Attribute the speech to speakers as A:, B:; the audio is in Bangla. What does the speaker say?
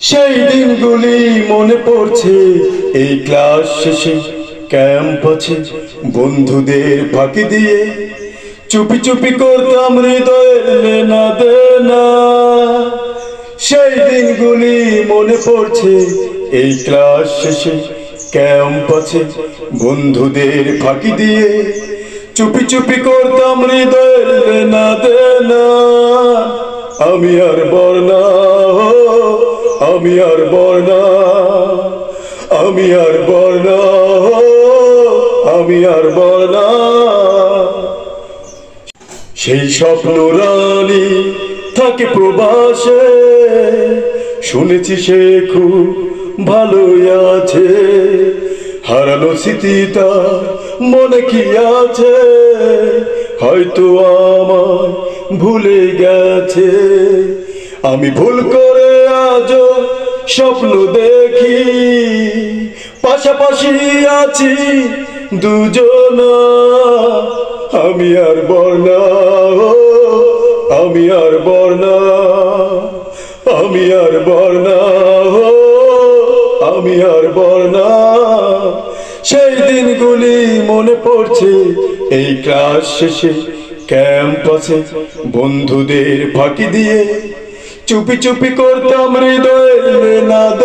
A: সেই দিনগুলি মনে পড়ছে, এই ক্লাস শেষে ক্যাম্প আছে, বন্ধুদের ফাঁকি দিয়ে চুপি চুপি করতাম হৃদয়ের লেনা দেনা। সেই দিনগুলি মনে পড়ছে, এই ক্লাস শেষে ক্যাম্প আছে, বন্ধুদের ফাঁকি দিয়ে চুপি চুপি করতাম হৃদয়ের লেনা দেনা। আমি আর বর্ণা, আমি আর বর্ণা, আমি আর বর্ণা, আমি আর বর্ণা। সেই স্বপ্ন রানী থাকে প্রবাসে, শুনেছি সে খুব ভালোই আছে। হারানো স্মৃতি তার মনে কি আছে, হয়তো আমায় ভুলে গেছে। আমি ভুল করে আজও স্বপ্ন দেখি, পাশাপাশি আছি দুজনা। আমি আর বর্ণা, আমি আর বর্ণা, আমি আর বর্ণা, আমি আর বর্ণা। সেই দিনগুলি মনে পড়ছে, এই ক্লাস শেষে ক্যাম্প আছে, বন্ধুদের ফাঁকি দিয়ে চুপি চুপি করতাম হৃদয়ের লেনা দেনা।